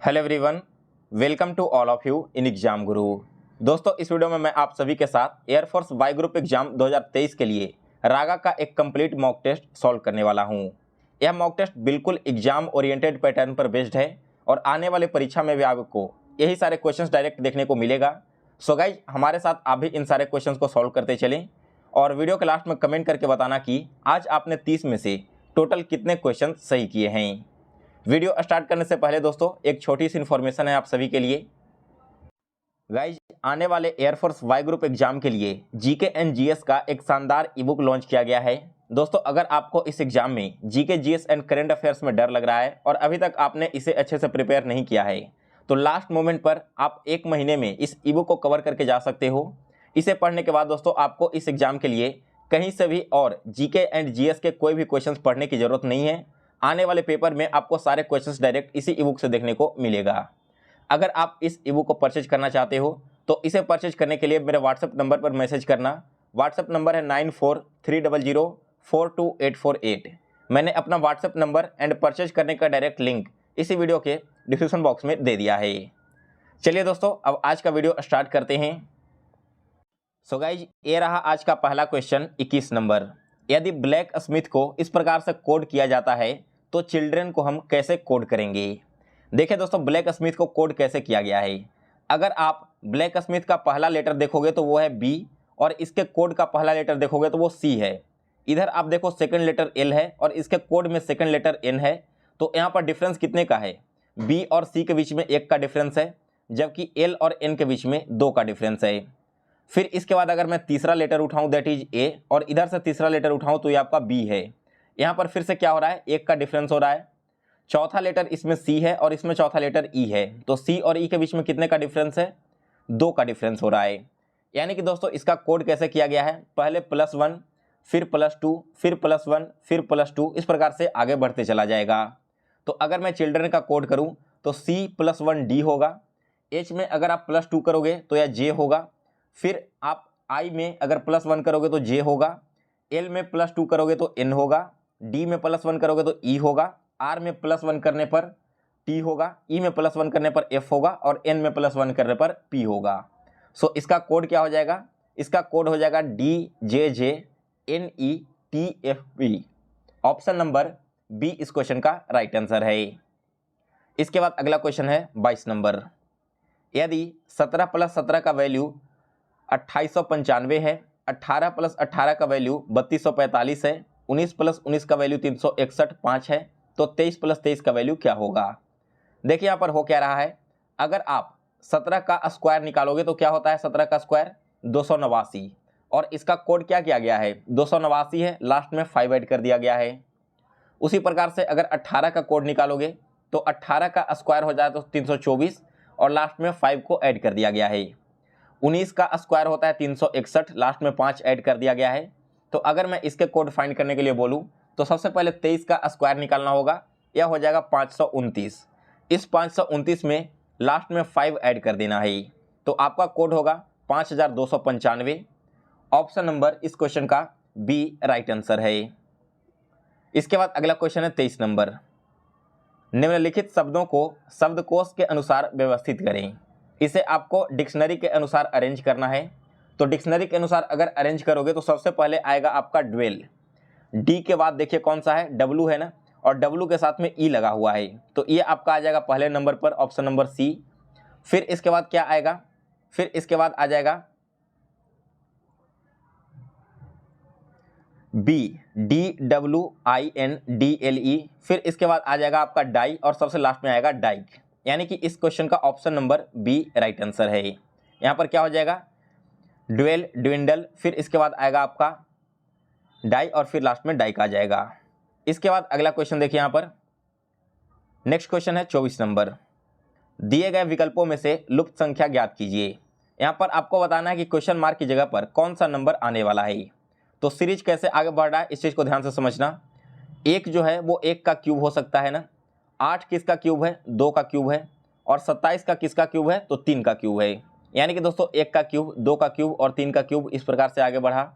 Hello everyone, welcome to all of you in exam guru. दोस्तों, इस video में मैं आप सभी के साथ एयरफोर्स वाई ग्रुप एग्जाम 2023 के लिए रागा का एक कंप्लीट मॉक टेस्ट सॉल्व करने वाला हूं। यह मॉक टेस्ट बिल्कुल एग्जाम ओरिएंटेड पैटर्न पर बेस्ड है और आने वाले परीक्षा में भी आपको यही सारे क्वेश्चंस डायरेक्ट देखने को मिलेगा। सो गाइज, हमारे साथ आप भी इन सारे क्वेश्चंस को सॉल्व करते चलें और वीडियो के लास्ट में कमेंट करके बताना कि आज आपने 30 में से टोटल कितने क्वेश्चन सही किए हैं। वीडियो स्टार्ट करने से पहले दोस्तों एक छोटी सी इन्फॉर्मेशन है आप सभी के लिए। गाइज, आने वाले एयरफोर्स वाई ग्रुप एग्जाम के लिए जीके एंड जीएस का एक शानदार ई बुक लॉन्च किया गया है। दोस्तों, अगर आपको इस एग्जाम में GK GS and current affairs में डर लग रहा है और अभी तक आपने इसे अच्छे से प्रिपेयर नहीं किया है तो लास्ट मोमेंट पर आप एक महीने में इस ई बुक को कवर करके जा सकते हो। इसे पढ़ने के बाद दोस्तों आपको इस एग्जाम के लिए कहीं से भी और जीके एंड जीएस के कोई भी क्वेश्चन पढ़ने की जरूरत नहीं है। आने वाले पेपर में आपको सारे क्वेश्चंस डायरेक्ट इसी ई बुक से देखने को मिलेगा। अगर आप इस ई बुक को परचेज करना चाहते हो तो इसे परचेज करने के लिए मेरे व्हाट्सएप नंबर पर मैसेज करना। व्हाट्सएप नंबर है 9430042848। मैंने अपना व्हाट्सएप नंबर एंड परचेज करने का डायरेक्ट लिंक इसी वीडियो के डिस्क्रिप्शन बॉक्स में दे दिया है। चलिए दोस्तों, अब आज का वीडियो स्टार्ट करते हैं। सो गाइज, ये रहा आज का पहला क्वेश्चन 21 नंबर। यदि ब्लैक स्मिथ को इस प्रकार से कोड किया जाता है तो चिल्ड्रन को हम कैसे कोड करेंगे। देखिए दोस्तों, ब्लैक स्मिथ को कोड कैसे किया गया है। अगर आप ब्लैक स्मिथ का पहला लेटर देखोगे तो वो है बी और इसके कोड का पहला लेटर देखोगे तो वो सी है। इधर आप देखो सेकंड लेटर एल है और इसके कोड में सेकंड लेटर एन है। तो यहाँ पर डिफरेंस कितने का है? बी और सी के बीच में 1 का डिफरेंस है, जबकि एल और एन के बीच में 2 का डिफरेंस है। फिर इसके बाद अगर मैं तीसरा लेटर उठाऊं दैट इज ए और इधर से तीसरा लेटर उठाऊं तो ये आपका बी है। यहाँ पर फिर से क्या हो रहा है? 1 का डिफरेंस हो रहा है। चौथा लेटर इसमें सी है और इसमें चौथा लेटर ई है, तो सी और ई के बीच में कितने का डिफरेंस है? 2 का डिफरेंस हो रहा है। यानी कि दोस्तों इसका कोड कैसे किया गया है? पहले +1 फिर +2 फिर +1 फिर +2, इस प्रकार से आगे बढ़ते चला जाएगा। तो अगर मैं चिल्ड्रन का कोड करूँ तो C+1D होगा। एच में अगर आप +2 करोगे तो यह जे होगा। फिर आप आई में अगर +1 करोगे तो जे होगा। एल में +2 करोगे तो एन होगा। डी में +1 करोगे तो ई होगा। आर में +1 करने पर टी होगा। ई में +1 करने पर एफ होगा और एन में +1 करने पर पी होगा। सो इसका कोड क्या हो जाएगा? इसका कोड हो जाएगा DJJNETFP। ऑप्शन नंबर बी इस क्वेश्चन का राइट आंसर है। इसके बाद अगला क्वेश्चन है 22 नंबर। यदि 17 + 17 का वैल्यू 2895 है, 18 + 18 का वैल्यू 3245 है, 19 + 19 का वैल्यू 361.5 है, तो 23 + 23 का वैल्यू क्या होगा? देखिए यहाँ पर हो क्या रहा है। अगर आप 17 का स्क्वायर निकालोगे तो क्या होता है? 17 का स्क्वायर 289 और इसका कोड क्या किया गया है? 289 है, लास्ट में 5 ऐड कर दिया गया है। उसी प्रकार से अगर 18 का कोड निकालोगे तो 18 का स्क्वायर हो जाए तो 324 और लास्ट में 5 को ऐड कर दिया गया है। 19 का स्क्वायर होता है 361, लास्ट में 5 ऐड कर दिया गया है। तो अगर मैं इसके कोड फाइंड करने के लिए बोलूं तो सबसे पहले 23 का स्क्वायर निकालना होगा। यह हो जाएगा 529। इस 529 में लास्ट में 5 ऐड कर देना है, तो आपका कोड होगा 5295। ऑप्शन नंबर इस क्वेश्चन का बी राइट आंसर है। इसके बाद अगला क्वेश्चन है 23 नंबर। निम्नलिखित शब्दों को शब्दकोश के अनुसार व्यवस्थित करें। इसे आपको डिक्शनरी के अनुसार अरेंज करना है। तो डिक्शनरी के अनुसार अगर अरेंज करोगे तो सबसे पहले आएगा आपका ड्वेल। डी के बाद देखिए कौन सा है? डब्लू है ना, और डब्लू के साथ में ई लगा हुआ है, तो ये आपका आ जाएगा पहले नंबर पर, ऑप्शन नंबर सी। फिर इसके बाद क्या आएगा? फिर इसके बाद आ जाएगा बी, DWINDLE। फिर इसके बाद आ जाएगा आपका डाई और सबसे लास्ट में आएगा डाइक। यानी कि इस क्वेश्चन का option number B right answer है। यहाँ पर क्या हो जाएगा? ड्वेल, ड्विंडल, फिर इसके बाद आएगा आपका डाई और फिर लास्ट में डाइक आ जाएगा। इसके बाद अगला क्वेश्चन देखिए यहाँ पर। नेक्स्ट क्वेश्चन है 24 नंबर। दिए गए विकल्पों में से लुप्त संख्या ज्ञात कीजिए। यहाँ पर आपको बताना है कि क्वेश्चन मार्क की जगह पर कौन सा नंबर आने वाला है। तो सीरीज कैसे आगे बढ़ रहा है इस चीज़ को ध्यान से समझना। 1 जो है वो 1 का क्यूब हो सकता है ना, 8 किसका क्यूब है? 2 का क्यूब है, और 27 का किसका क्यूब है? तो 3 का क्यूब है। यानी कि दोस्तों 1 का क्यूब, 2 का क्यूब और 3 का क्यूब, इस प्रकार से आगे बढ़ा।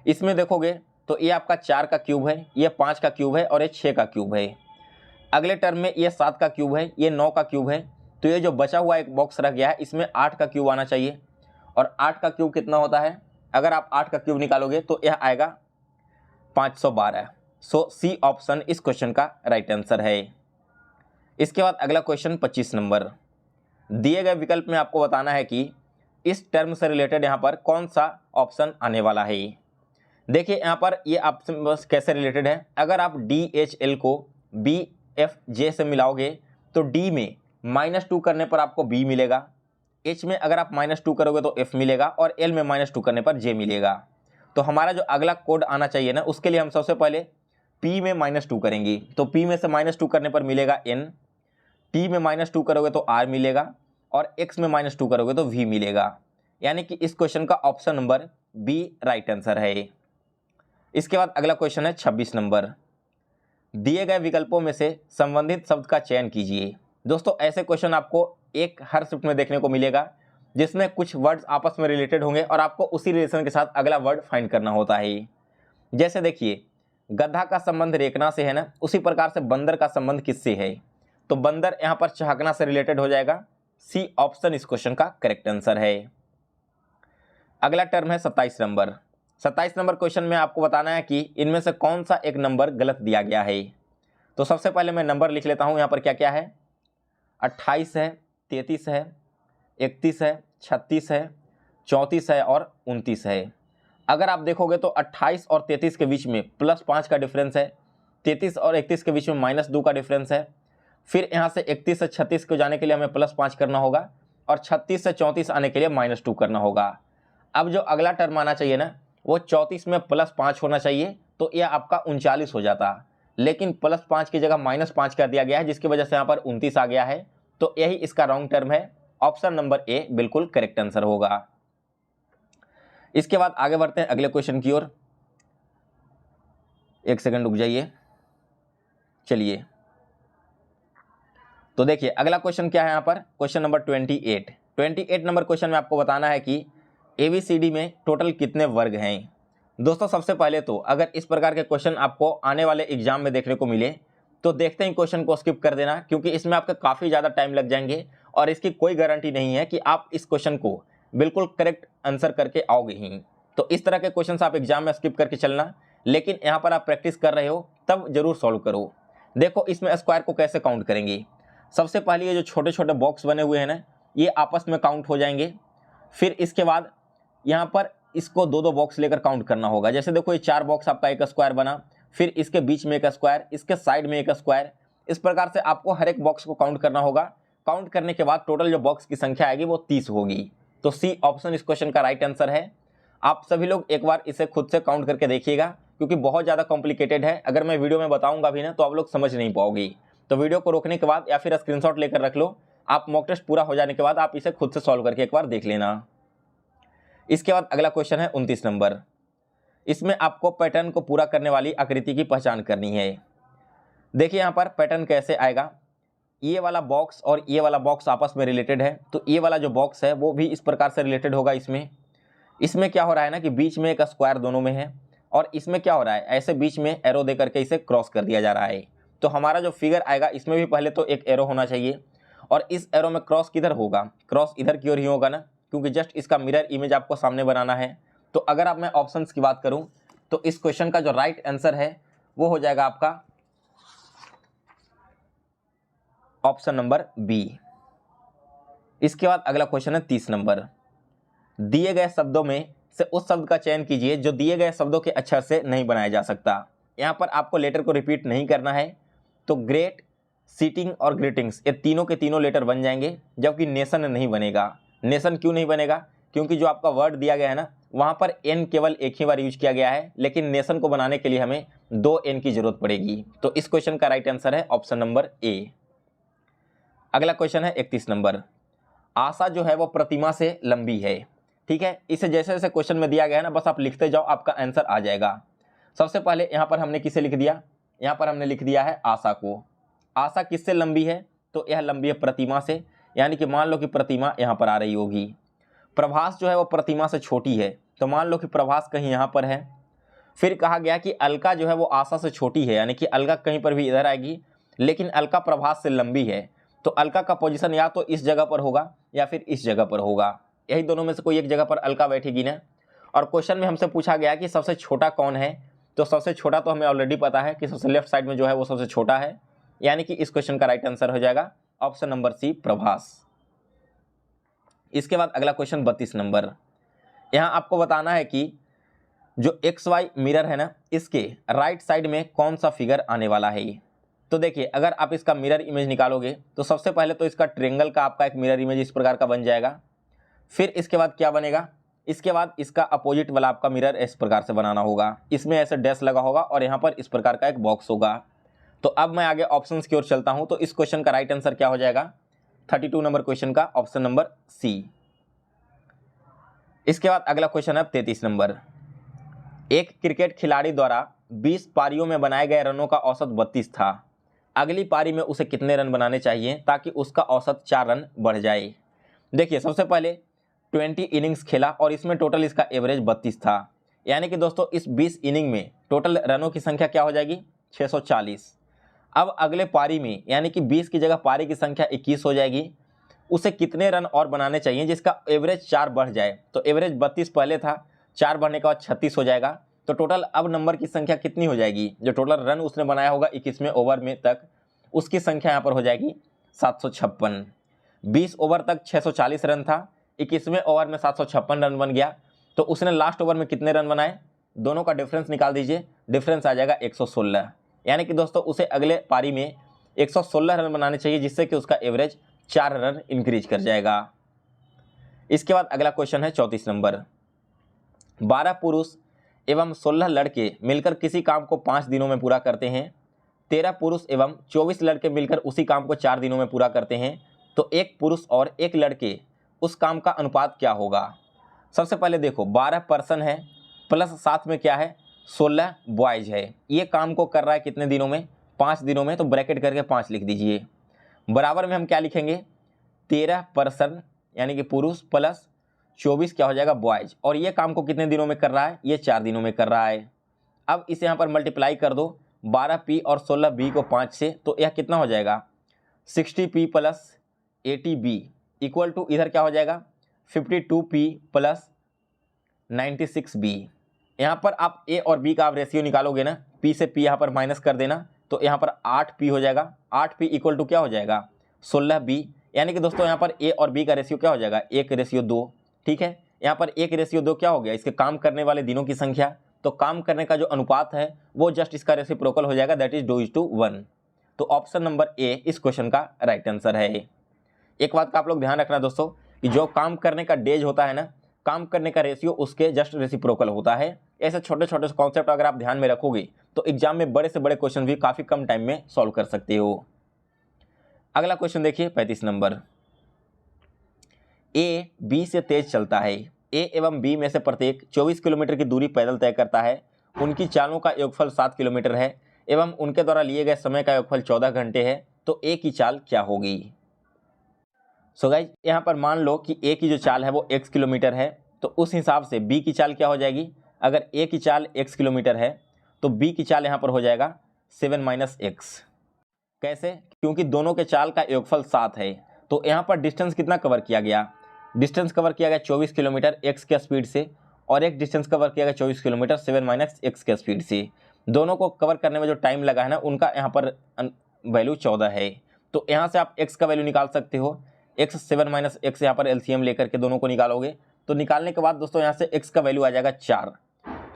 इसमें देखोगे तो ये आपका 4 का क्यूब है, ये 5 का क्यूब है और ये 6 का क्यूब है। अगले टर्म में ये 7 का क्यूब है, ये 9 का क्यूब है, तो ये जो बचा हुआ एक बॉक्स रह गया है इसमें 8 का क्यूब आना चाहिए। और 8 का क्यूब कितना होता है, अगर आप 8 का क्यूब निकालोगे तो यह आएगा 512। सो सी ऑप्शन इस क्वेश्चन का राइट आंसर है। इसके बाद अगला क्वेश्चन 25 नंबर। दिए गए विकल्प में आपको बताना है कि इस टर्म से रिलेटेड यहाँ पर कौन सा ऑप्शन आने वाला है। देखिए यहाँ पर ये ऑप्शन बस कैसे रिलेटेड है, अगर आप DHL को BFJ से मिलाओगे तो D में -2 करने पर आपको B मिलेगा, H में अगर आप -2 करोगे तो F मिलेगा और L में -2 करने पर J मिलेगा। तो हमारा जो अगला कोड आना चाहिए ना, उसके लिए हम सबसे पहले P में -2 करेंगे, तो P में से -2 करने पर मिलेगा N, T में -2 करोगे तो R मिलेगा और X में -2 करोगे तो V मिलेगा। यानी कि इस क्वेश्चन का option number B right answer है। इसके बाद अगला क्वेश्चन है 26 नंबर। दिए गए विकल्पों में से संबंधित शब्द का चयन कीजिए। दोस्तों ऐसे क्वेश्चन आपको एक हर शिफ्ट में देखने को मिलेगा जिसमें कुछ वर्ड्स आपस में रिलेटेड होंगे और आपको उसी रिलेशन के साथ अगला वर्ड फाइंड करना होता है। जैसे देखिए, गधा का संबंध रेखना से है ना, उसी प्रकार से बंदर का संबंध किससे है, तो बंदर यहाँ पर चहकना से रिलेटेड हो जाएगा। सी ऑप्शन इस क्वेश्चन का करेक्ट आंसर है। अगला टर्म है 27 नंबर। 27 नंबर क्वेश्चन में आपको बताना है कि इनमें से कौन सा एक नंबर गलत दिया गया है। तो सबसे पहले मैं नंबर लिख लेता हूं, यहाँ पर क्या क्या है, 28 है, 33 है, 31 है, 36 है, 34 है और 29 है। अगर आप देखोगे तो 28 और 33 के बीच में +5 का डिफरेंस है, 33 और 31 के बीच में -2 का डिफरेंस है। फिर यहाँ से 31 से 36 को जाने के लिए हमें +5 करना होगा और 36 से 34 आने के लिए -2 करना होगा। अब जो अगला टर्म आना चाहिए ना, वो 34 में +5 होना चाहिए, तो यह आपका 39 हो जाता, लेकिन +5 की जगह -5 कर दिया गया है, जिसकी वजह से यहाँ पर 29 आ गया है। तो यही इसका रॉन्ग टर्म है। ऑप्शन नंबर ए बिल्कुल करेक्ट आंसर होगा। इसके बाद आगे बढ़ते हैं अगले क्वेश्चन की ओर। एक सेकंड रुक जाइए। चलिए, तो देखिए अगला क्वेश्चन क्या है, यहाँ पर क्वेश्चन नंबर 28 नंबर क्वेश्चन में आपको बताना है कि ABCD में टोटल कितने वर्ग हैं। दोस्तों सबसे पहले तो अगर इस प्रकार के क्वेश्चन आपको आने वाले एग्जाम में देखने को मिले तो देखते ही क्वेश्चन को स्किप कर देना, क्योंकि इसमें आपका काफ़ी ज़्यादा टाइम लग जाएंगे और इसकी कोई गारंटी नहीं है कि आप इस क्वेश्चन को बिल्कुल करेक्ट आंसर करके आओगे ही। तो इस तरह के क्वेश्चन आप एग्जाम में स्किप करके चलना, लेकिन यहाँ पर आप प्रैक्टिस कर रहे हो तब जरूर सॉल्व करो। देखो इसमें स्क्वायर को कैसे काउंट करेंगे। सबसे पहले ये जो छोटे छोटे बॉक्स बने हुए हैं ना, ये आपस में काउंट हो जाएंगे। फिर इसके बाद यहाँ पर इसको 2-2 बॉक्स लेकर काउंट करना होगा। जैसे देखो ये 4 बॉक्स आपका एक स्क्वायर बना, फिर इसके बीच में एक स्क्वायर, इसके साइड में एक स्क्वायर। इस प्रकार से आपको हर एक बॉक्स को काउंट करना होगा। काउंट करने के बाद टोटल जो बॉक्स की संख्या आएगी वो 30 होगी। तो सी ऑप्शन इस क्वेश्चन का राइट आंसर है। आप सभी लोग एक बार इसे खुद से काउंट करके देखिएगा, क्योंकि बहुत ज़्यादा कॉम्प्लिकेटेड है। अगर मैं वीडियो में बताऊंगा भी ना तो आप लोग समझ नहीं पाओगे। तो वीडियो को रोकने के बाद या फिर स्क्रीनशॉट लेकर रख लो। आप मॉक टेस्ट पूरा हो जाने के बाद आप इसे खुद से सॉल्व करके एक बार देख लेना। इसके बाद अगला क्वेश्चन है 29 नंबर। इसमें आपको पैटर्न को पूरा करने वाली आकृति की पहचान करनी है। देखिए यहाँ पर पैटर्न कैसे आएगा। ये वाला बॉक्स और ये वाला बॉक्स आपस में रिलेटेड है, तो ये वाला जो बॉक्स है वो भी इस प्रकार से रिलेटेड होगा। इसमें क्या हो रहा है ना कि बीच में एक स्क्वायर दोनों में है, और इसमें क्या हो रहा है, ऐसे बीच में एरो दे करके इसे क्रॉस कर दिया जा रहा है। तो हमारा जो फिगर आएगा इसमें भी पहले तो एक एरो होना चाहिए, और इस एरो में क्रॉस किधर होगा, क्रॉस इधर की ओर ही होगा ना, क्योंकि जस्ट इसका मिरर इमेज आपको सामने बनाना है। तो अगर आप मैं ऑप्शंस की बात करूं तो इस क्वेश्चन का जो राइट आंसर है वो हो जाएगा आपका ऑप्शन नंबर बी। इसके बाद अगला क्वेश्चन है 30 नंबर। दिए गए शब्दों में से उस शब्द का चयन कीजिए जो दिए गए शब्दों के अक्षर से नहीं बनाया जा सकता। यहाँ पर आपको लेटर को रिपीट नहीं करना है। तो ग्रेट, सीटिंग और ग्रीटिंग्स ये तीनों के तीनों लेटर बन जाएंगे, जबकि नेशन नहीं बनेगा। नेशन क्यों नहीं बनेगा, क्योंकि जो आपका वर्ड दिया गया है ना वहाँ पर एन केवल एक ही बार यूज किया गया है, लेकिन नेशन को बनाने के लिए हमें 2 एन की जरूरत पड़ेगी। तो इस क्वेश्चन का राइट आंसर है ऑप्शन नंबर ए। अगला क्वेश्चन है 31 नंबर। आशा जो है वो प्रतिमा से लंबी है। ठीक है, इसे जैसे जैसे क्वेश्चन में दिया गया है ना बस आप लिखते जाओ, आपका आंसर आ जाएगा। सबसे पहले यहाँ पर हमने किसे लिख दिया, यहाँ पर हमने लिख दिया है आशा को। आशा किससे लंबी है, तो यह लंबी है प्रतिमा से, यानी कि मान लो कि प्रतिमा यहाँ पर आ रही होगी। प्रभास जो है वो प्रतिमा से छोटी है, तो मान लो कि प्रभास कहीं यहाँ पर है। फिर कहा गया कि अलका जो है वो आशा से छोटी है, यानी कि अलका कहीं पर भी इधर आएगी, लेकिन अलका प्रभास से लंबी है। तो अल्का का पोजीशन या तो इस जगह पर होगा या फिर इस जगह पर होगा, यही दोनों में से कोई एक जगह पर अल्का बैठेगी ना। और क्वेश्चन में हमसे पूछा गया कि सबसे छोटा कौन है, तो सबसे छोटा तो हमें ऑलरेडी पता है कि सबसे लेफ्ट साइड में जो है वो सबसे छोटा है, यानी कि इस क्वेश्चन का राइट आंसर हो जाएगा ऑप्शन नंबर सी, प्रभास। इसके बाद अगला क्वेश्चन 32 नंबर। यहाँ आपको बताना है कि जो XY मिरर है ना, इसके राइट साइड में कौन सा फिगर आने वाला है। तो देखिए, अगर आप इसका मिरर इमेज निकालोगे तो सबसे पहले तो इसका ट्रायंगल का आपका एक मिरर इमेज इस प्रकार का बन जाएगा। फिर इसके बाद क्या बनेगा, इसके बाद इसका अपोजिट वाला आपका मिरर इस प्रकार से बनाना होगा, इसमें ऐसे डैश लगा होगा और यहाँ पर इस प्रकार का एक बॉक्स होगा। तो अब मैं आगे ऑप्शंस की ओर चलता हूँ। तो इस क्वेश्चन का राइट आंसर क्या हो जाएगा, 32 नंबर क्वेश्चन का ऑप्शन नंबर सी। इसके बाद अगला क्वेश्चन है 33 नंबर। एक क्रिकेट खिलाड़ी द्वारा 20 पारियों में बनाए गए रनों का औसत 32 था। अगली पारी में उसे कितने रन बनाने चाहिए ताकि उसका औसत 4 रन बढ़ जाए। देखिए, सबसे पहले 20 इनिंग्स खेला और इसमें टोटल इसका एवरेज 32 था, यानी कि दोस्तों इस 20 इनिंग में टोटल रनों की संख्या क्या हो जाएगी, 640। अब अगले पारी में यानी कि 20 की जगह पारी की संख्या 21 हो जाएगी, उसे कितने रन और बनाने चाहिए जिसका एवरेज 4 बढ़ जाए। तो एवरेज 32 पहले था, 4 बढ़ने के बाद 36 हो जाएगा। तो टोटल अब नंबर की संख्या कितनी हो जाएगी, जो टोटल रन उसने बनाया होगा 21वें ओवर में तक, उसकी संख्या यहाँ पर हो जाएगी 756। 20 ओवर तक 640 रन था, 21वें ओवर में 756 रन बन गया। तो उसने लास्ट ओवर में कितने रन बनाए, दोनों का डिफरेंस निकाल दीजिए, डिफरेंस आ जाएगा 116। यानी कि दोस्तों उसे अगले पारी में 116 रन बनाने चाहिए, जिससे कि उसका एवरेज 4 रन इंक्रीज कर जाएगा। इसके बाद अगला क्वेश्चन है 34 नंबर। 12 पुरुष एवं 16 लड़के मिलकर किसी काम को 5 दिनों में पूरा करते हैं। 13 पुरुष एवं 24 लड़के मिलकर उसी काम को 4 दिनों में पूरा करते हैं। तो एक पुरुष और एक लड़के उस काम का अनुपात क्या होगा। सबसे पहले देखो, 12 पर्सन है प्लस साथ में क्या है, 16 बॉयज है। ये काम को कर रहा है कितने दिनों में, 5 दिनों में। तो ब्रैकेट करके 5 लिख दीजिए। बराबर में हम क्या लिखेंगे, 13 पर्सन यानी कि पुरुष प्लस 24 क्या हो जाएगा, बॉयज। और ये काम को कितने दिनों में कर रहा है, ये 4 दिनों में कर रहा है। अब इसे यहाँ पर मल्टीप्लाई कर दो, 12p और 16b को 5 से, तो यह कितना हो जाएगा, 60p plus 80b equal to इधर क्या हो जाएगा, 52p प्लस 96b। यहाँ पर आप a और b का आप रेशियो निकालोगे ना, p से p यहाँ पर माइनस कर देना, तो यहाँ पर 8p हो जाएगा। 8p इक्वल टू क्या हो जाएगा, 16b। यानी कि दोस्तों यहाँ पर a और b का रेशियो क्या हो जाएगा, 1:2। ठीक है, यहाँ पर 1:2 क्या हो गया, इसके काम करने वाले दिनों की संख्या। तो काम करने का जो अनुपात है वो जस्ट इसका रेसिप्रोकल हो जाएगा, दैट इज 2:1। तो ऑप्शन नंबर ए इस क्वेश्चन का राइट आंसर है। एक बात का आप लोग ध्यान रखना दोस्तों कि जो काम करने का डेज होता है ना, काम करने का रेशियो उसके जस्ट रेसिप्रोकल होता है। ऐसे छोटे छोटे कॉन्सेप्ट अगर आप ध्यान में रखोगे तो एग्जाम में बड़े से बड़े क्वेश्चन भी काफ़ी कम टाइम में सॉल्व कर सकते हो। अगला क्वेश्चन देखिए 35 नंबर। ए बी से तेज चलता है। ए एवं बी में से प्रत्येक 24 किलोमीटर की दूरी पैदल तय करता है। उनकी चालों का योगफल 7 किलोमीटर है एवं उनके द्वारा लिए गए समय का योगफल 14 घंटे है। तो ए की चाल क्या होगी। सो गाइज यहाँ पर मान लो कि ए की जो चाल है वो x किलोमीटर है, तो उस हिसाब से बी की चाल क्या हो जाएगी। अगर ए की चाल x किलोमीटर है तो बी की चाल यहाँ पर हो जाएगा 7 - x। कैसे, क्योंकि दोनों के चाल का योगफल 7 है। तो यहाँ पर डिस्टेंस कितना कवर किया गया, डिस्टेंस कवर किया गया 24 किलोमीटर x के स्पीड से, और एक डिस्टेंस कवर किया गया 24 किलोमीटर 7 - x के स्पीड से। दोनों को कवर करने में जो टाइम लगा है ना, उनका यहाँ पर वैल्यू 14 है। तो यहाँ से आप x का वैल्यू निकाल सकते हो। x 7 - x यहाँ पर एलसीएम लेकर के दोनों को निकालोगे, तो निकालने के बाद दोस्तों यहाँ से x का वैल्यू आ जाएगा 4।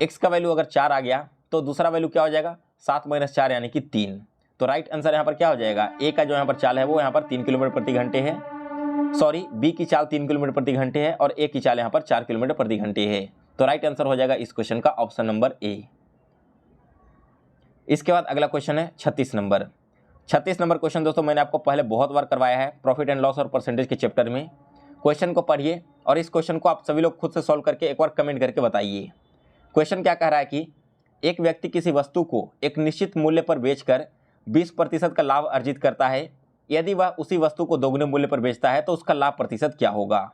x का वैल्यू अगर 4 आ गया तो दूसरा वैल्यू क्या हो जाएगा, 7 - 4 यानी कि 3। तो राइट आंसर यहाँ पर क्या हो जाएगा, ए का जो यहाँ पर चाल है वो यहाँ पर 3 किलोमीटर प्रति घंटे है। सॉरी, बी की चाल 3 किलोमीटर प्रति घंटे है और ए की चाल यहाँ पर 4 किलोमीटर प्रति घंटे है। तो राइट आंसर हो जाएगा इस क्वेश्चन का ऑप्शन नंबर ए। इसके बाद अगला क्वेश्चन है 36 नंबर। 36 नंबर क्वेश्चन दोस्तों मैंने आपको पहले बहुत बार करवाया है प्रॉफिट एंड लॉस और परसेंटेज के चैप्टर में। क्वेश्चन को पढ़िए और इस क्वेश्चन को आप सभी लोग खुद से सॉल्व करके एक बार कमेंट करके बताइए। क्वेश्चन क्या कह रहा है कि एक व्यक्ति किसी वस्तु को एक निश्चित मूल्य पर बेचकर 20% का लाभ अर्जित करता है। यदि वह उसी वस्तु को दोगुने मूल्य पर बेचता है तो उसका लाभ प्रतिशत क्या होगा।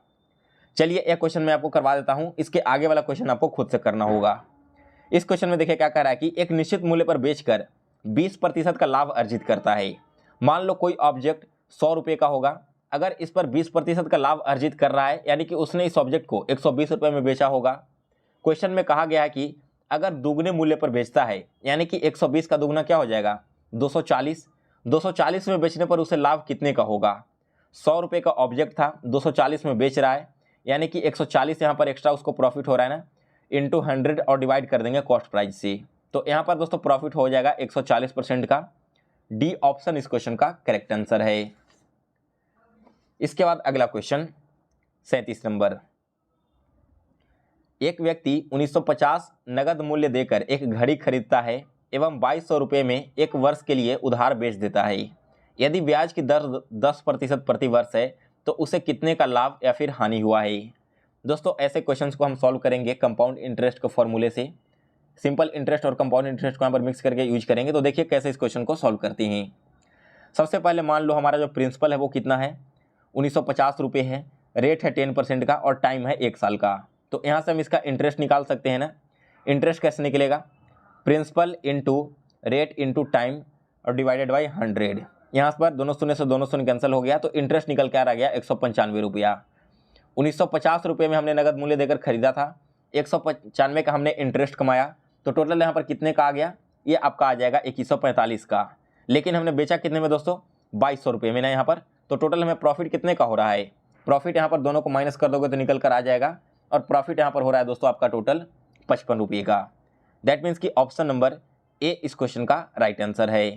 चलिए यह क्वेश्चन मैं आपको करवा देता हूं, इसके आगे वाला क्वेश्चन आपको खुद से करना होगा। इस क्वेश्चन में देखिए क्या कह रहा है कि एक निश्चित मूल्य पर बेचकर 20% का लाभ अर्जित करता है। मान लो कोई ऑब्जेक्ट 100 रुपये का होगा। अगर इस पर 20% का लाभ अर्जित कर रहा है, यानी कि उसने इस ऑब्जेक्ट को 120 रुपये में बेचा होगा। क्वेश्चन में कहा गया है कि अगर दुगने मूल्य पर बेचता है, यानी कि 120 का दुगना क्या हो जाएगा 240, 240 में बेचने पर उसे लाभ कितने का होगा। 100 रुपये का ऑब्जेक्ट था, 240 में बेच रहा है, यानी कि 140 यहाँ पर एक्स्ट्रा उसको प्रॉफिट हो रहा है ना, इंटू 100 और डिवाइड कर देंगे कॉस्ट प्राइस से। तो यहाँ पर दोस्तों प्रॉफिट हो जाएगा 140% का। डी ऑप्शन इस क्वेश्चन का करेक्ट आंसर है। इसके बाद अगला क्वेश्चन 37 नंबर। एक व्यक्ति 1950 नगद मूल्य देकर एक घड़ी खरीदता है एवं 2200 रुपये में एक वर्ष के लिए उधार बेच देता है। यदि ब्याज की दर 10% प्रति वर्ष है तो उसे कितने का लाभ या फिर हानि हुआ है। दोस्तों ऐसे क्वेश्चंस को हम सॉल्व करेंगे कंपाउंड इंटरेस्ट के फॉर्मूले से। सिंपल इंटरेस्ट और कंपाउंड इंटरेस्ट को यहाँ पर मिक्स करके यूज करेंगे। तो देखिए कैसे इस क्वेश्चन को सॉल्व करते हैं। सबसे पहले मान लो हमारा जो प्रिंसिपल है वो कितना है 1950 रुपये है, रेट है 10% का और टाइम है 1 साल का। तो यहाँ से हम इसका इंटरेस्ट निकाल सकते हैं ना। इंटरेस्ट कैसे निकलेगा, principal into rate into time और डिवाइडेड बाई 100। यहाँ पर दोनों शून्य से दोनों शून्य कैंसिल हो गया, तो इंटरेस्ट निकल के आ गया 195 रुपया। 1950 रुपये में हमने नगद मूल्य देकर खरीदा था, 195 का हमने इंटरेस्ट कमाया, तो टोटल यहाँ पर कितने का आ गया, ये आपका आ जाएगा 2145 का। लेकिन हमने बेचा कितने में दोस्तों 2200 रुपये में ना यहाँ पर। तो टोटल हमें प्रॉफिट कितने का हो रहा है, प्रॉफिट यहाँ पर दोनों को माइनस कर दोगे तो निकल कर आ जाएगा, और प्रॉफिट यहाँ पर हो रहा है दोस्तों आपका टोटल 55 रुपये का। दैट मीन्स कि ऑप्शन नंबर ए इस क्वेश्चन का राइट आंसर है।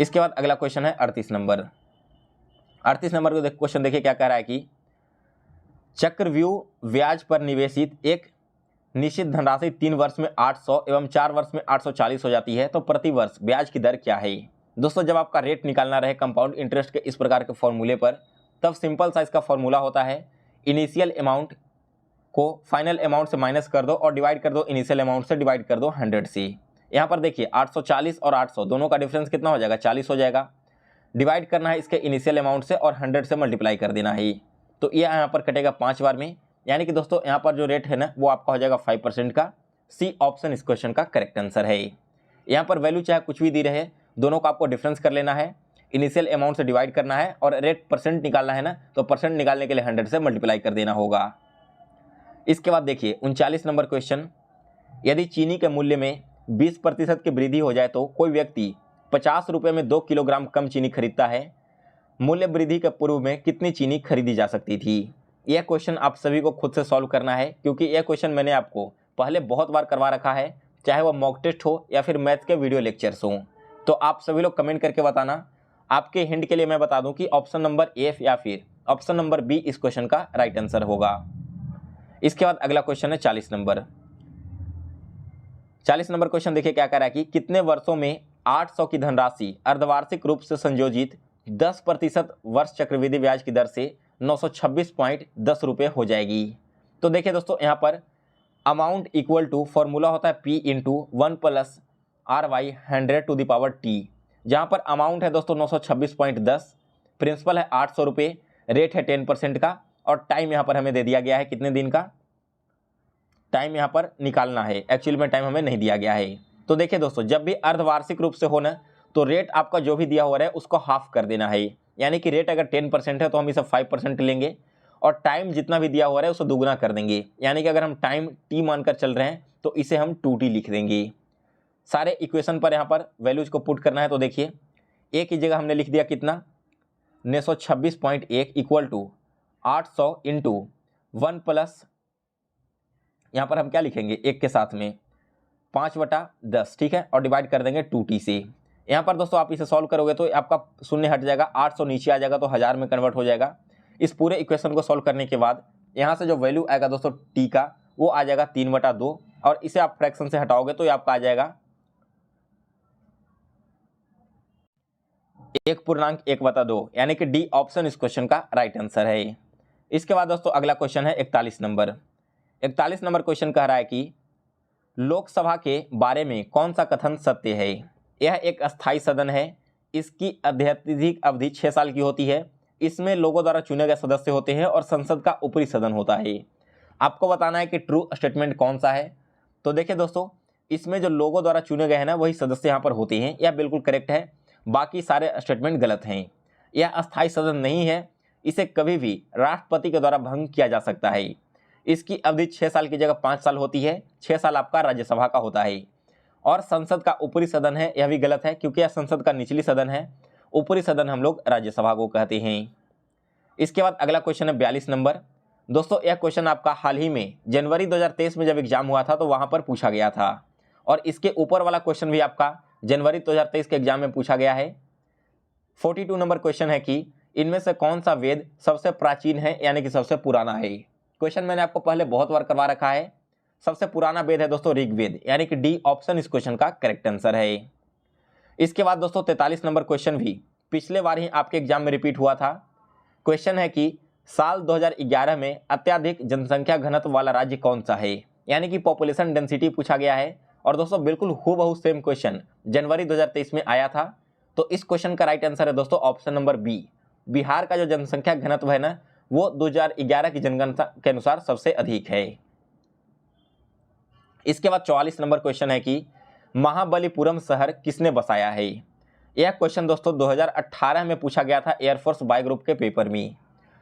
इसके बाद अगला क्वेश्चन है 38 नंबर। 38 नंबर को क्वेश्चन देखिए क्या कह रहा है कि चक्रव्यूह ब्याज पर निवेशित एक निश्चित धनराशि 3 वर्ष में 800 एवं 4 वर्ष में 840 हो जाती है, तो प्रति वर्ष ब्याज की दर क्या है। दोस्तों जब आपका रेट निकालना रहे कंपाउंड इंटरेस्ट के इस प्रकार के फॉर्मूले पर, तब सिंपल सा इसका फॉर्मूला होता है इनिशियल अमाउंट को फाइनल अमाउंट से माइनस कर दो और डिवाइड कर दो इनिशियल अमाउंट से, डिवाइड कर दो 100 से। यहाँ पर देखिए 840 और 800 दोनों का डिफरेंस कितना हो जाएगा 40 हो जाएगा। डिवाइड करना है इसके इनिशियल अमाउंट से और 100 से मल्टीप्लाई कर देना है। तो ये यहाँ पर कटेगा 5 बार में, यानी कि दोस्तों यहाँ पर जो रेट है ना वो आपका हो जाएगा 5% का। सी ऑप्शन इस क्वेश्चन का करेक्ट आंसर है। यहाँ पर वैल्यू चाहे कुछ भी दी रहे, दोनों का आपको डिफरेंस कर लेना है, इनिशियल अमाउंट से डिवाइड करना है और रेट परसेंट निकालना है ना, तो परसेंट निकालने के लिए 100 से मल्टीप्लाई कर देना होगा। इसके बाद देखिए 39 नंबर क्वेश्चन। यदि चीनी के मूल्य में 20% की वृद्धि हो जाए तो कोई व्यक्ति 50 रुपये में 2 किलोग्राम कम चीनी खरीदता है, मूल्य वृद्धि के पूर्व में कितनी चीनी खरीदी जा सकती थी। यह क्वेश्चन आप सभी को खुद से सॉल्व करना है, क्योंकि यह क्वेश्चन मैंने आपको पहले बहुत बार करवा रखा है, चाहे वह मॉक टेस्ट हो या फिर मैथ्स के वीडियो लेक्चर्स हों। तो आप सभी लोग कमेंट करके बताना। आपके हिंट के लिए मैं बता दूं कि ऑप्शन नंबर ए या फिर ऑप्शन नंबर बी इस क्वेश्चन का राइट आंसर होगा। इसके बाद अगला क्वेश्चन है 40 नंबर। 40 नंबर क्वेश्चन देखिए क्या कह रहा है कि कितने वर्षों में 800 की धनराशि अर्धवार्षिक रूप से संयोजित 10% वर्ष चक्रवृद्धि ब्याज की दर से 926.10 रुपये हो जाएगी। तो देखिए दोस्तों यहाँ पर अमाउंट इक्वल टू फॉर्मूला होता है P इंटू 1 + RY 100⁻T, जहाँ पर अमाउंट है दोस्तों 926.10, प्रिंसिपल है 800 रुपये, रेट है 10% का और टाइम यहाँ पर हमें दे दिया गया है कितने दिन का, टाइम यहाँ पर निकालना है, एक्चुअल में टाइम हमें नहीं दिया गया है। तो देखिए दोस्तों जब भी अर्धवार्षिक रूप से हो ना, तो रेट आपका जो भी दिया हुआ है उसको हाफ कर देना है, यानी कि रेट अगर 10% है तो हम इसे 5% लेंगे और टाइम जितना भी दिया हुआ है उसे दुगना कर देंगे, यानी कि अगर हम टाइम t मानकर चल रहे हैं तो इसे हम 2t लिख देंगे। सारे इक्वेशन पर यहाँ पर वैल्यूज को पुट करना है। तो देखिए ए की जगह हमने लिख दिया कितना 926.1 इक्वल टू 800 इंटू 1 + यहाँ पर हम क्या लिखेंगे एक के साथ में 5/10, ठीक है, और डिवाइड कर देंगे 2t से। यहाँ पर दोस्तों आप इसे सॉल्व करोगे तो आपका शून्य हट जाएगा, 800 नीचे आ जाएगा तो 1000 में कन्वर्ट हो जाएगा। इस पूरे इक्वेशन को सॉल्व करने के बाद यहाँ से जो वैल्यू आएगा दोस्तों t का वो आ जाएगा 3/2, और इसे आप फ्रैक्शन से हटाओगे तो ये आपका आ जाएगा 1.1/2, यानी कि डी ऑप्शन इस क्वेश्चन का राइट आंसर है। इसके बाद दोस्तों अगला क्वेश्चन है 41 नंबर। 41 नंबर क्वेश्चन कह रहा है कि लोकसभा के बारे में कौन सा कथन सत्य है। यह एक अस्थायी सदन है, इसकी अत्यधिक अवधि 6 साल की होती है, इसमें लोगों द्वारा चुने गए सदस्य होते हैं और संसद का ऊपरी सदन होता है। आपको बताना है कि ट्रू स्टेटमेंट कौन सा है। तो देखिए दोस्तों इसमें जो लोगों द्वारा चुने गए हैं ना वही सदस्य यहाँ पर होते हैं, यह बिल्कुल करेक्ट है, बाकी सारे स्टेटमेंट गलत हैं। यह अस्थायी सदन नहीं है, इसे कभी भी राष्ट्रपति के द्वारा भंग किया जा सकता है। इसकी अवधि 6 साल की जगह 5 साल होती है, 6 साल आपका राज्यसभा का होता है। और संसद का ऊपरी सदन है, यह भी गलत है क्योंकि यह संसद का निचली सदन है, ऊपरी सदन हम लोग राज्यसभा को कहते हैं। इसके बाद अगला क्वेश्चन है 42 नंबर। दोस्तों यह क्वेश्चन आपका हाल ही में जनवरी 2023 में जब एग्जाम हुआ था तो वहां पर पूछा गया था, और इसके ऊपर वाला क्वेश्चन भी आपका जनवरी 2023 के एग्जाम में पूछा गया है। 42 नंबर क्वेश्चन है कि इनमें से कौन सा वेद सबसे प्राचीन है यानी कि सबसे पुराना है। क्वेश्चन मैंने आपको पहले बहुत बार करवा रखा है। सबसे पुराना वेद है दोस्तों ऋग्वेद, यानी कि डी ऑप्शन इस क्वेश्चन का करेक्ट आंसर है। इसके बाद दोस्तों 43 नंबर क्वेश्चन भी पिछले बार ही आपके एग्जाम में रिपीट हुआ था। क्वेश्चन है कि साल 2011 में अत्यधिक जनसंख्या घनत्व वाला राज्य कौन सा है, यानी कि पॉपुलेशन डेंसिटी पूछा गया है। और दोस्तों बिल्कुल हूबहू सेम क्वेश्चन जनवरी 2023 में आया था। तो इस क्वेश्चन का राइट आंसर है दोस्तों ऑप्शन नंबर बी। बिहार का जो जनसंख्या घनत्व है ना, वो 2011 की जनगणना के अनुसार सबसे अधिक है। इसके बाद 44 नंबर क्वेश्चन है कि महाबलीपुरम शहर किसने बसाया है। यह क्वेश्चन दोस्तों 2018 में पूछा गया था एयरफोर्स बाय ग्रुप के पेपर में।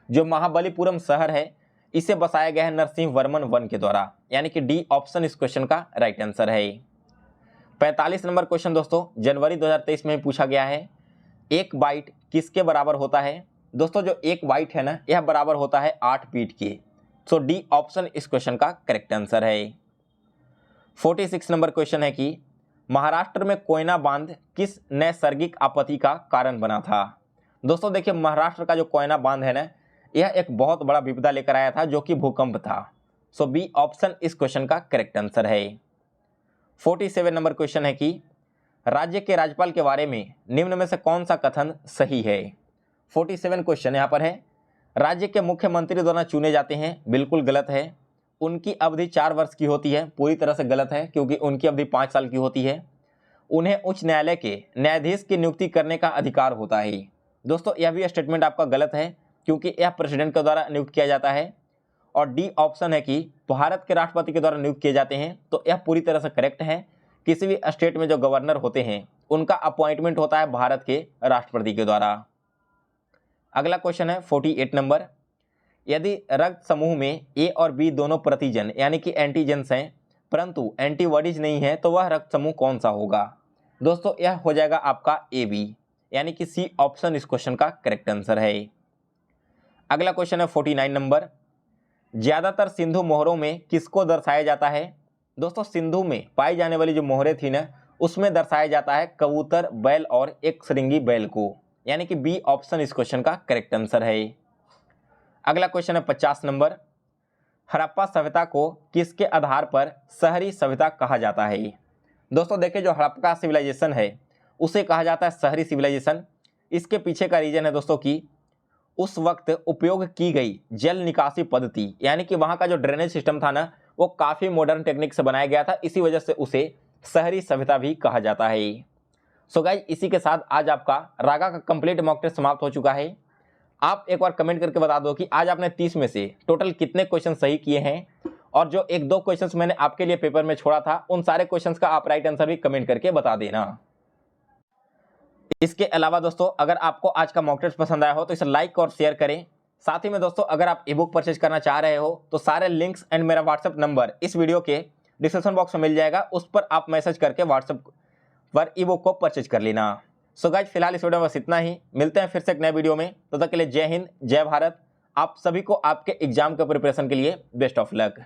जो महाबलीपुरम शहर है इसे बसाया गया है नरसिंह वर्मन वन के द्वारा, यानी कि डी ऑप्शन इस क्वेश्चन का राइट आंसर है। 45 नंबर क्वेश्चन दोस्तों जनवरी 2023 में पूछा गया है, एक बाइट किसके बराबर होता है। दोस्तों जो एक बाइट है ना, यह बराबर होता है 8 बीट के। सो डी ऑप्शन इस क्वेश्चन का करेक्ट आंसर है। 46 नंबर क्वेश्चन है कि महाराष्ट्र में कोयना बांध किस नैसर्गिक आपत्ति का कारण बना था। दोस्तों देखिए महाराष्ट्र का जो कोयना बांध है ना, यह एक बहुत बड़ा विपदा लेकर आया था जो कि भूकंप था। सो बी ऑप्शन इस क्वेश्चन का करेक्ट आंसर है। 47 नंबर क्वेश्चन है कि राज्य के राज्यपाल के बारे में निम्न में से कौन सा कथन सही है। 47 क्वेश्चन यहाँ पर है, राज्य के मुख्यमंत्री द्वारा चुने जाते हैं, बिल्कुल गलत है। उनकी अवधि 4 वर्ष की होती है, पूरी तरह से गलत है क्योंकि उनकी अवधि 5 साल की होती है। उन्हें उच्च न्यायालय के न्यायाधीश की नियुक्ति करने का अधिकार होता है। दोस्तों यह भी स्टेटमेंट आपका गलत है क्योंकि यह प्रेसिडेंट के द्वारा नियुक्त किया जाता है। और डी ऑप्शन है कि भारत के राष्ट्रपति के द्वारा नियुक्त किए जाते हैं, तो यह पूरी तरह से करेक्ट है। किसी भी स्टेट में जो गवर्नर होते हैं उनका अपॉइंटमेंट होता है भारत के राष्ट्रपति के द्वारा। अगला क्वेश्चन है 48 नंबर, यदि रक्त समूह में ए और बी दोनों प्रतिजन यानी कि एंटीजेंस हैं परंतु एंटीबॉडीज नहीं है तो वह रक्त समूह कौन सा होगा। दोस्तों यह हो जाएगा आपका ए बी, यानी कि सी ऑप्शन इस क्वेश्चन का करेक्ट आंसर है। अगला क्वेश्चन है 49 नंबर, ज्यादातर सिंधु मोहरों में किसको दर्शाया जाता है। दोस्तों सिंधु में पाई जाने वाली जो मोहरें थी ना, उसमें दर्शाया जाता है कबूतर, बैल और एक श्रृंगी बैल को, यानी कि बी ऑप्शन इस क्वेश्चन का करेक्ट आंसर है। अगला क्वेश्चन है 50 नंबर, हड़प्पा सभ्यता को किसके आधार पर शहरी सभ्यता कहा जाता है। दोस्तों देखिए जो हड़प्पा सिविलाइजेशन है उसे कहा जाता है शहरी सिविलाइजेशन। इसके पीछे का रीजन है दोस्तों कि उस वक्त उपयोग की गई जल निकासी पद्धति, यानी कि वहाँ का जो ड्रेनेज सिस्टम था ना, वो काफ़ी मॉडर्न टेक्निक से बनाया गया था, इसी वजह से उसे शहरी सभ्यता भी कहा जाता है। सो गाइस इसी के साथ आज आपका रागा का कंप्लीट मॉक टेस्ट समाप्त हो चुका है। आप एक बार कमेंट करके बता दो कि आज आपने 30 में से टोटल कितने क्वेश्चन सही किए हैं, और जो 1-2 क्वेश्चंस मैंने आपके लिए पेपर में छोड़ा था उन सारे क्वेश्चंस का आप राइट आंसर भी कमेंट करके बता देना। इसके अलावा दोस्तों अगर आपको आज का मॉक टेस्ट पसंद आया हो तो इसे लाइक और शेयर करें। साथ ही में दोस्तों अगर आप ई बुक परचेज करना चाह रहे हो तो सारे लिंक्स एंड मेरा व्हाट्सएप नंबर इस वीडियो के डिस्क्रिप्शन बॉक्स में मिल जाएगा, उस पर आप मैसेज करके व्हाट्सएप पर ई बुक को परचेज कर लेना। सो गाइस फिलहाल इस वीडियो में बस इतना ही, मिलते हैं फिर से एक नए वीडियो में। तब तक के लिए जय हिंद, जय भारत। आप सभी को आपके एग्जाम के प्रिपरेशन के लिए बेस्ट ऑफ लक।